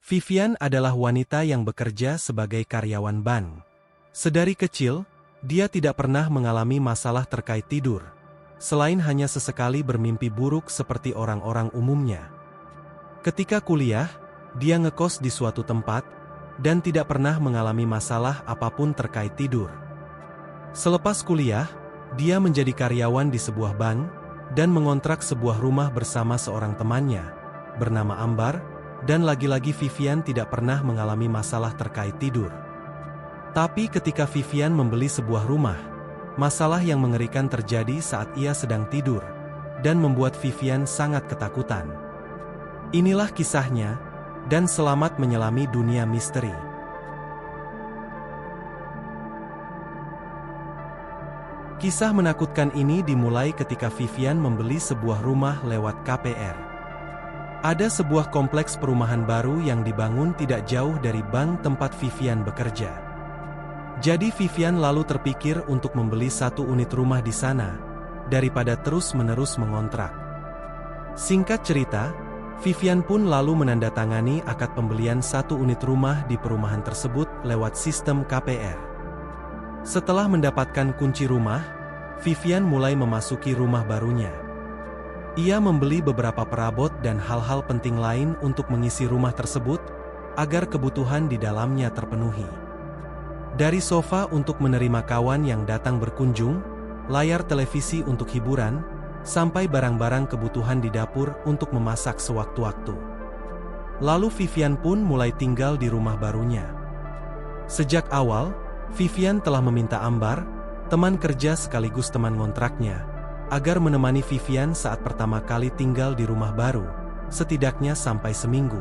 Vivian adalah wanita yang bekerja sebagai karyawan bank. Sedari kecil, dia tidak pernah mengalami masalah terkait tidur, selain hanya sesekali bermimpi buruk seperti orang-orang umumnya. Ketika kuliah, dia ngekos di suatu tempat, dan tidak pernah mengalami masalah apapun terkait tidur. Selepas kuliah, dia menjadi karyawan di sebuah bank, dan mengontrak sebuah rumah bersama seorang temannya, bernama Ambar, dan lagi-lagi Vivian tidak pernah mengalami masalah terkait tidur. Tapi ketika Vivian membeli sebuah rumah, masalah yang mengerikan terjadi saat ia sedang tidur, dan membuat Vivian sangat ketakutan. Inilah kisahnya, dan selamat menyelami dunia misteri. Kisah menakutkan ini dimulai ketika Vivian membeli sebuah rumah lewat KPR. Ada sebuah kompleks perumahan baru yang dibangun tidak jauh dari bank tempat Vivian bekerja. Jadi Vivian lalu terpikir untuk membeli satu unit rumah di sana, daripada terus-menerus mengontrak. Singkat cerita, Vivian pun lalu menandatangani akad pembelian satu unit rumah di perumahan tersebut lewat sistem KPR. Setelah mendapatkan kunci rumah, Vivian mulai memasuki rumah barunya. Ia membeli beberapa perabot dan hal-hal penting lain untuk mengisi rumah tersebut, agar kebutuhan di dalamnya terpenuhi. Dari sofa untuk menerima kawan yang datang berkunjung, layar televisi untuk hiburan, sampai barang-barang kebutuhan di dapur untuk memasak sewaktu-waktu. Lalu Vivian pun mulai tinggal di rumah barunya. Sejak awal, Vivian telah meminta Ambar, teman kerja sekaligus teman ngontraknya, agar menemani Vivian saat pertama kali tinggal di rumah baru, setidaknya sampai seminggu.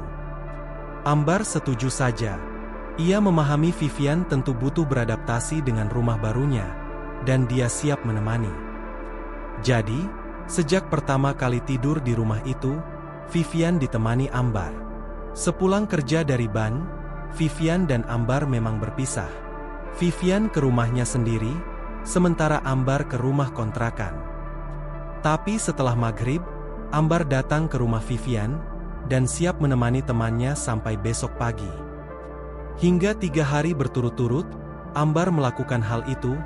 Ambar setuju saja. Ia memahami Vivian tentu butuh beradaptasi dengan rumah barunya, dan dia siap menemani. Jadi, sejak pertama kali tidur di rumah itu, Vivian ditemani Ambar. Sepulang kerja dari bank, Vivian dan Ambar memang berpisah. Vivian ke rumahnya sendiri, sementara Ambar ke rumah kontrakan. Tapi setelah maghrib, Ambar datang ke rumah Vivian, dan siap menemani temannya sampai besok pagi. Hingga 3 hari berturut-turut, Ambar melakukan hal itu,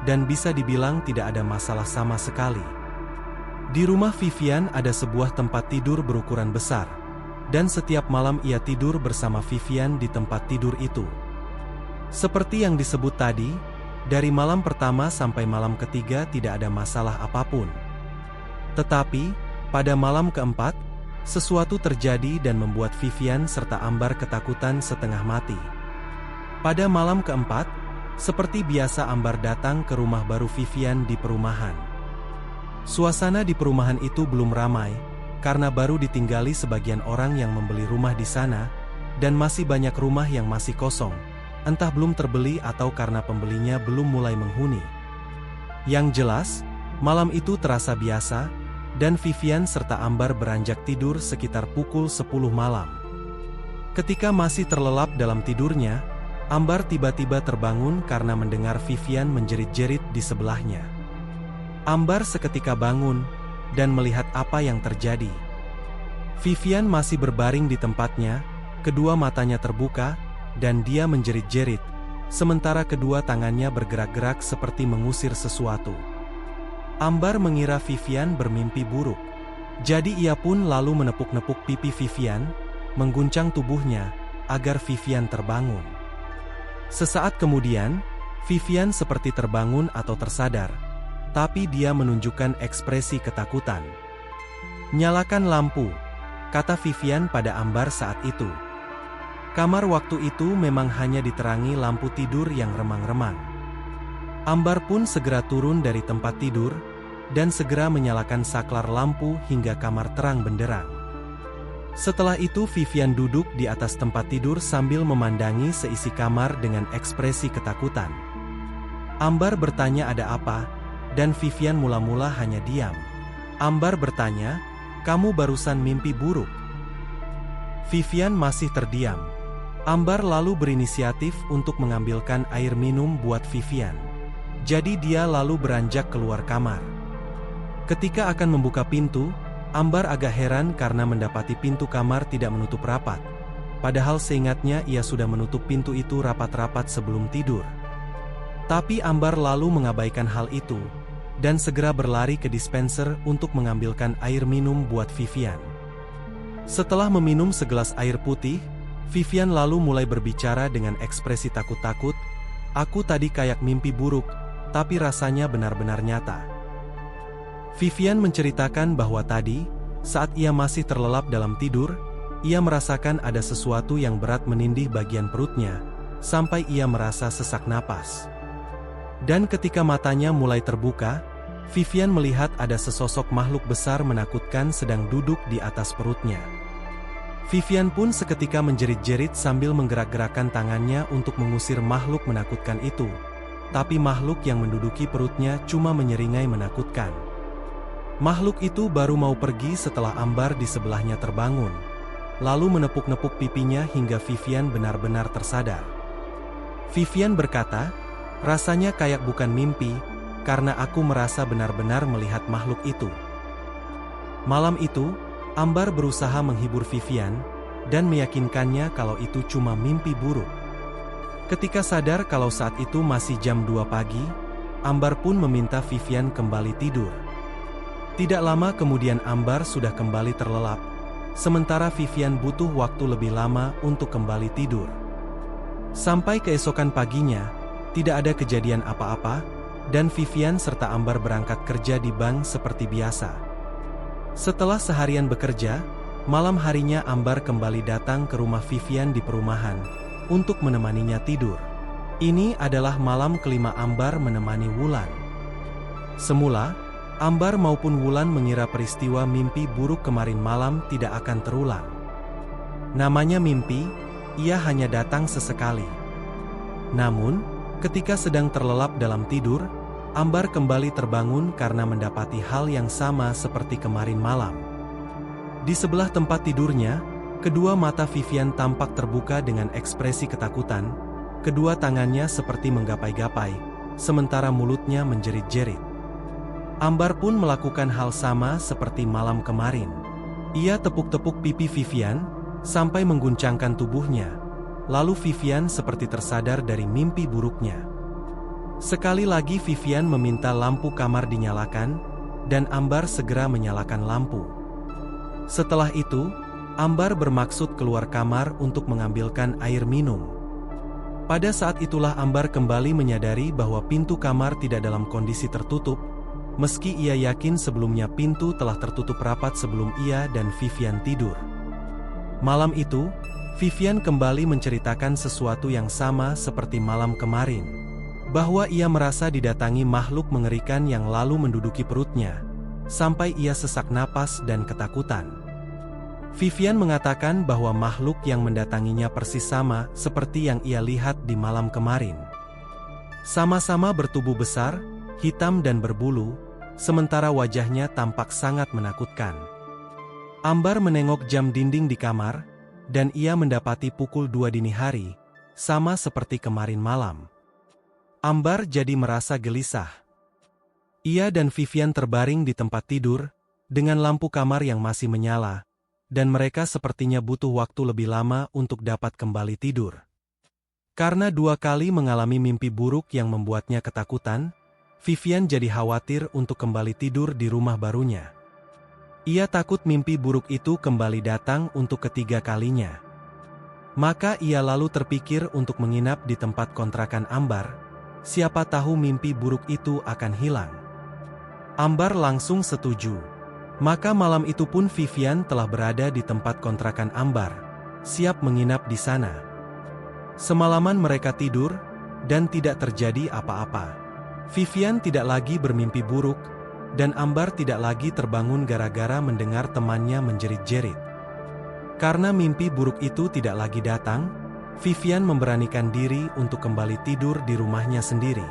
dan bisa dibilang tidak ada masalah sama sekali. Di rumah Vivian ada sebuah tempat tidur berukuran besar, dan setiap malam ia tidur bersama Vivian di tempat tidur itu. Seperti yang disebut tadi, dari malam pertama sampai malam ketiga tidak ada masalah apapun. Tetapi, pada malam keempat, sesuatu terjadi dan membuat Vivian serta Ambar ketakutan setengah mati. Pada malam keempat, seperti biasa Ambar datang ke rumah baru Vivian di perumahan. Suasana di perumahan itu belum ramai, karena baru ditinggali sebagian orang yang membeli rumah di sana, dan masih banyak rumah yang masih kosong, entah belum terbeli atau karena pembelinya belum mulai menghuni. Yang jelas, malam itu terasa biasa, dan Vivian serta Ambar beranjak tidur sekitar pukul 10 malam. Ketika masih terlelap dalam tidurnya, Ambar tiba-tiba terbangun karena mendengar Vivian menjerit-jerit di sebelahnya. Ambar seketika bangun, dan melihat apa yang terjadi. Vivian masih berbaring di tempatnya, kedua matanya terbuka, dan dia menjerit-jerit, sementara kedua tangannya bergerak-gerak seperti mengusir sesuatu. Ambar mengira Vivian bermimpi buruk. Jadi ia pun lalu menepuk-nepuk pipi Vivian, mengguncang tubuhnya, agar Vivian terbangun. Sesaat kemudian, Vivian seperti terbangun atau tersadar, tapi dia menunjukkan ekspresi ketakutan. "Nyalakan lampu," kata Vivian pada Ambar saat itu. Kamar waktu itu memang hanya diterangi lampu tidur yang remang-remang. Ambar pun segera turun dari tempat tidur, dan segera menyalakan saklar lampu hingga kamar terang benderang. Setelah itu Vivian duduk di atas tempat tidur sambil memandangi seisi kamar dengan ekspresi ketakutan. Ambar bertanya ada apa, dan Vivian mula-mula hanya diam. Ambar bertanya, "Kamu barusan mimpi buruk?" Vivian masih terdiam. Ambar lalu berinisiatif untuk mengambilkan air minum buat Vivian. Jadi dia lalu beranjak keluar kamar. Ketika akan membuka pintu, Ambar agak heran karena mendapati pintu kamar tidak menutup rapat. padahal seingatnya ia sudah menutup pintu itu rapat-rapat sebelum tidur. Tapi Ambar lalu mengabaikan hal itu, dan segera berlari ke dispenser untuk mengambilkan air minum buat Vivian. Setelah meminum segelas air putih, Vivian lalu mulai berbicara dengan ekspresi takut-takut, "Aku tadi kayak mimpi buruk, tapi rasanya benar-benar nyata." Vivian menceritakan bahwa tadi, saat ia masih terlelap dalam tidur, ia merasakan ada sesuatu yang berat menindih bagian perutnya, sampai ia merasa sesak napas. Dan ketika matanya mulai terbuka, Vivian melihat ada sesosok makhluk besar menakutkan sedang duduk di atas perutnya. Vivian pun seketika menjerit-jerit sambil menggerak-gerakkan tangannya untuk mengusir makhluk menakutkan itu. Tapi makhluk yang menduduki perutnya cuma menyeringai menakutkan. Makhluk itu baru mau pergi setelah Ambar di sebelahnya terbangun, lalu menepuk-nepuk pipinya hingga Vivian benar-benar tersadar. Vivian berkata, "Rasanya kayak bukan mimpi, karena aku merasa benar-benar melihat makhluk itu." Malam itu, Ambar berusaha menghibur Vivian, dan meyakinkannya kalau itu cuma mimpi buruk. Ketika sadar kalau saat itu masih jam 2 pagi, Ambar pun meminta Vivian kembali tidur. Tidak lama kemudian Ambar sudah kembali terlelap, sementara Vivian butuh waktu lebih lama untuk kembali tidur. Sampai keesokan paginya, tidak ada kejadian apa-apa, dan Vivian serta Ambar berangkat kerja di bank seperti biasa. Setelah seharian bekerja, malam harinya Ambar kembali datang ke rumah Vivian di perumahan, untuk menemaninya tidur. Ini adalah malam kelima Ambar menemani Wulan. Semula, Ambar maupun Wulan mengira peristiwa mimpi buruk kemarin malam tidak akan terulang. Namanya mimpi, ia hanya datang sesekali. Namun, ketika sedang terlelap dalam tidur, Ambar kembali terbangun karena mendapati hal yang sama seperti kemarin malam. Di sebelah tempat tidurnya, kedua mata Vivian tampak terbuka dengan ekspresi ketakutan, kedua tangannya seperti menggapai-gapai, sementara mulutnya menjerit-jerit. Ambar pun melakukan hal sama seperti malam kemarin. Ia tepuk-tepuk pipi Vivian, sampai mengguncangkan tubuhnya. Lalu Vivian seperti tersadar dari mimpi buruknya. Sekali lagi Vivian meminta lampu kamar dinyalakan, dan Ambar segera menyalakan lampu. Setelah itu, Ambar bermaksud keluar kamar untuk mengambilkan air minum. Pada saat itulah Ambar kembali menyadari bahwa pintu kamar tidak dalam kondisi tertutup, meski ia yakin sebelumnya pintu telah tertutup rapat sebelum ia dan Vivian tidur. Malam itu, Vivian kembali menceritakan sesuatu yang sama seperti malam kemarin, bahwa ia merasa didatangi makhluk mengerikan yang lalu menduduki perutnya, sampai ia sesak napas dan ketakutan. Vivian mengatakan bahwa makhluk yang mendatanginya persis sama seperti yang ia lihat di malam kemarin. Sama-sama bertubuh besar, hitam dan berbulu, sementara wajahnya tampak sangat menakutkan. Ambar menengok jam dinding di kamar, dan ia mendapati pukul 2 dini hari, sama seperti kemarin malam. Ambar jadi merasa gelisah. Ia dan Vivian terbaring di tempat tidur, dengan lampu kamar yang masih menyala, dan mereka sepertinya butuh waktu lebih lama untuk dapat kembali tidur. Karena 2 kali mengalami mimpi buruk yang membuatnya ketakutan, Vivian jadi khawatir untuk kembali tidur di rumah barunya. Ia takut mimpi buruk itu kembali datang untuk ketiga kalinya. Maka ia lalu terpikir untuk menginap di tempat kontrakan Ambar, siapa tahu mimpi buruk itu akan hilang. Ambar langsung setuju. Maka malam itu pun Vivian telah berada di tempat kontrakan Ambar, siap menginap di sana. Semalaman mereka tidur, dan tidak terjadi apa-apa. Vivian tidak lagi bermimpi buruk, dan Ambar tidak lagi terbangun gara-gara mendengar temannya menjerit-jerit. Karena mimpi buruk itu tidak lagi datang, Vivian memberanikan diri untuk kembali tidur di rumahnya sendiri.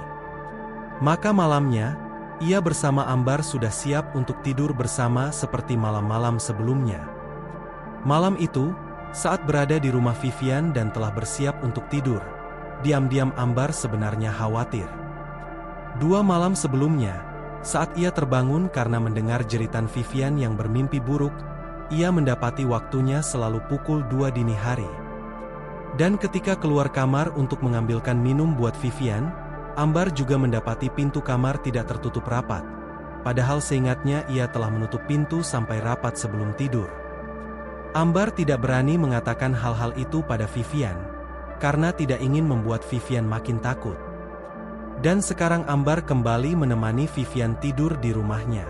Maka malamnya, ia bersama Ambar sudah siap untuk tidur bersama seperti malam-malam sebelumnya. Malam itu, saat berada di rumah Vivian dan telah bersiap untuk tidur, diam-diam Ambar sebenarnya khawatir. 2 malam sebelumnya, saat ia terbangun karena mendengar jeritan Vivian yang bermimpi buruk, ia mendapati waktunya selalu pukul 2 dini hari. Dan ketika keluar kamar untuk mengambilkan minum buat Vivian, Ambar juga mendapati pintu kamar tidak tertutup rapat. Padahal seingatnya ia telah menutup pintu sampai rapat sebelum tidur. Ambar tidak berani mengatakan hal-hal itu pada Vivian, karena tidak ingin membuat Vivian makin takut. Dan sekarang Ambar kembali menemani Vivian tidur di rumahnya.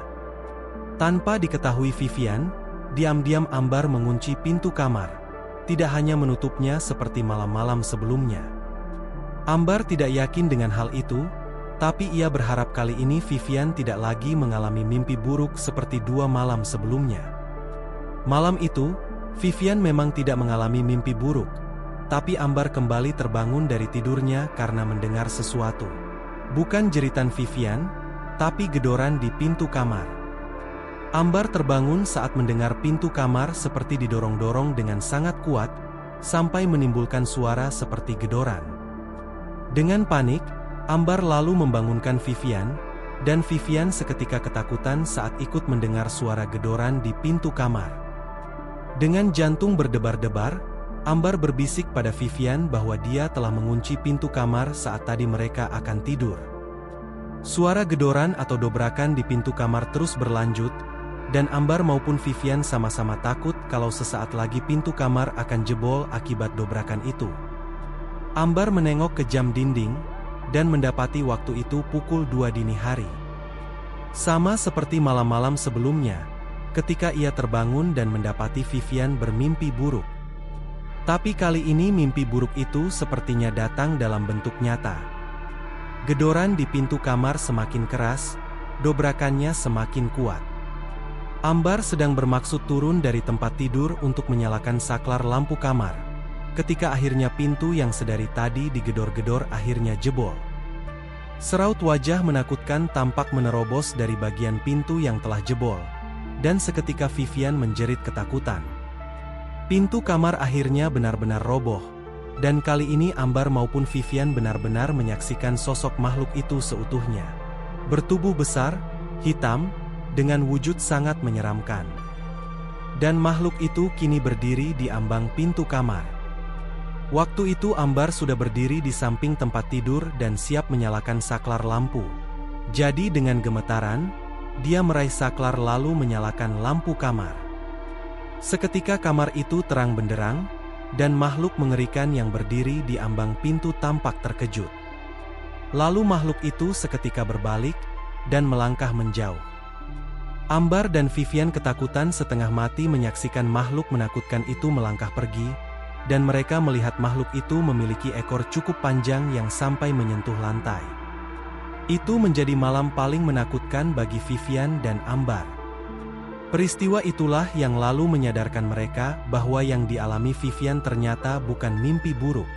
Tanpa diketahui Vivian, diam-diam Ambar mengunci pintu kamar. Tidak hanya menutupnya seperti malam-malam sebelumnya. Ambar tidak yakin dengan hal itu, tapi ia berharap kali ini Vivian tidak lagi mengalami mimpi buruk seperti 2 malam sebelumnya. Malam itu, Vivian memang tidak mengalami mimpi buruk, tapi Ambar kembali terbangun dari tidurnya karena mendengar sesuatu. Bukan jeritan Vivian, tapi gedoran di pintu kamar. Ambar terbangun saat mendengar pintu kamar seperti didorong-dorong dengan sangat kuat, sampai menimbulkan suara seperti gedoran. Dengan panik, Ambar lalu membangunkan Vivian, dan Vivian seketika ketakutan saat ikut mendengar suara gedoran di pintu kamar. Dengan jantung berdebar-debar, Ambar berbisik pada Vivian bahwa dia telah mengunci pintu kamar saat tadi mereka akan tidur. Suara gedoran atau dobrakan di pintu kamar terus berlanjut, dan Ambar maupun Vivian sama-sama takut kalau sesaat lagi pintu kamar akan jebol akibat dobrakan itu. Ambar menengok ke jam dinding, dan mendapati waktu itu pukul 2 dini hari. Sama seperti malam-malam sebelumnya, ketika ia terbangun dan mendapati Vivian bermimpi buruk. Tapi kali ini mimpi buruk itu sepertinya datang dalam bentuk nyata. Gedoran di pintu kamar semakin keras, dobrakannya semakin kuat. Ambar sedang bermaksud turun dari tempat tidur untuk menyalakan saklar lampu kamar, ketika akhirnya pintu yang sedari tadi digedor-gedor akhirnya jebol. Seraut wajah menakutkan tampak menerobos dari bagian pintu yang telah jebol, dan seketika Vivian menjerit ketakutan. Pintu kamar akhirnya benar-benar roboh, dan kali ini Ambar maupun Vivian benar-benar menyaksikan sosok makhluk itu seutuhnya. Bertubuh besar, hitam, dengan wujud sangat menyeramkan. Dan makhluk itu kini berdiri di ambang pintu kamar. Waktu itu Ambar sudah berdiri di samping tempat tidur dan siap menyalakan saklar lampu. Jadi dengan gemetaran, dia meraih saklar lalu menyalakan lampu kamar. Seketika kamar itu terang benderang, dan makhluk mengerikan yang berdiri di ambang pintu tampak terkejut. Lalu makhluk itu seketika berbalik, dan melangkah menjauh. Ambar dan Vivian ketakutan setengah mati menyaksikan makhluk menakutkan itu melangkah pergi, dan mereka melihat makhluk itu memiliki ekor cukup panjang yang sampai menyentuh lantai. Itu menjadi malam paling menakutkan bagi Vivian dan Ambar. Peristiwa itulah yang lalu menyadarkan mereka bahwa yang dialami Vivian ternyata bukan mimpi buruk.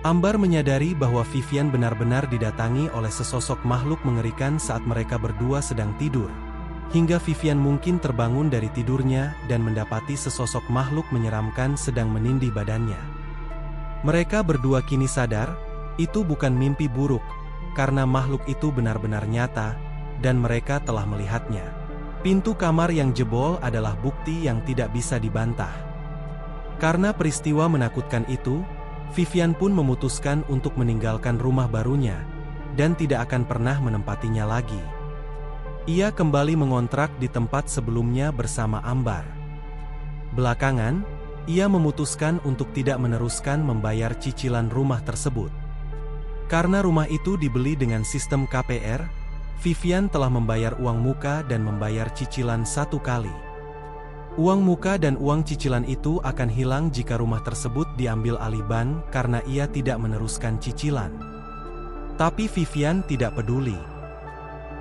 Ambar menyadari bahwa Vivian benar-benar didatangi oleh sesosok makhluk mengerikan saat mereka berdua sedang tidur. Hingga Vivian mungkin terbangun dari tidurnya dan mendapati sesosok makhluk menyeramkan sedang menindih badannya. Mereka berdua kini sadar, itu bukan mimpi buruk, karena makhluk itu benar-benar nyata, dan mereka telah melihatnya. Pintu kamar yang jebol adalah bukti yang tidak bisa dibantah. Karena peristiwa menakutkan itu, Vivian pun memutuskan untuk meninggalkan rumah barunya, dan tidak akan pernah menempatinya lagi. Ia kembali mengontrak di tempat sebelumnya bersama Ambar. Belakangan, ia memutuskan untuk tidak meneruskan membayar cicilan rumah tersebut. Karena rumah itu dibeli dengan sistem KPR, Vivian telah membayar uang muka dan membayar cicilan 1 kali. Uang muka dan uang cicilan itu akan hilang jika rumah tersebut diambil alih bank karena ia tidak meneruskan cicilan. Tapi Vivian tidak peduli.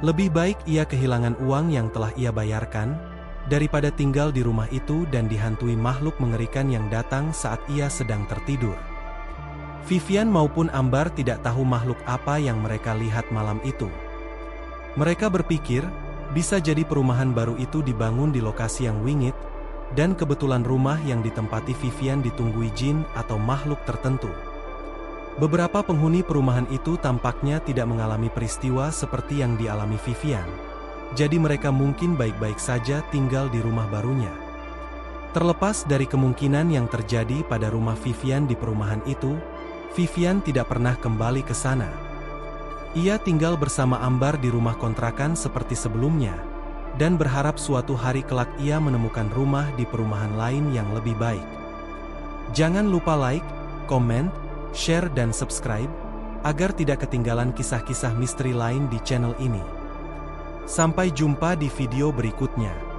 Lebih baik ia kehilangan uang yang telah ia bayarkan, daripada tinggal di rumah itu dan dihantui makhluk mengerikan yang datang saat ia sedang tertidur. Vivian maupun Ambar tidak tahu makhluk apa yang mereka lihat malam itu. Mereka berpikir, bisa jadi perumahan baru itu dibangun di lokasi yang wingit, dan kebetulan rumah yang ditempati Vivian ditunggui jin atau makhluk tertentu. Beberapa penghuni perumahan itu tampaknya tidak mengalami peristiwa seperti yang dialami Vivian. Jadi mereka mungkin baik-baik saja tinggal di rumah barunya. Terlepas dari kemungkinan yang terjadi pada rumah Vivian di perumahan itu, Vivian tidak pernah kembali ke sana. Ia tinggal bersama Ambar di rumah kontrakan seperti sebelumnya, dan berharap suatu hari kelak ia menemukan rumah di perumahan lain yang lebih baik. Jangan lupa like, komen, share dan subscribe, agar tidak ketinggalan kisah-kisah misteri lain di channel ini. Sampai jumpa di video berikutnya.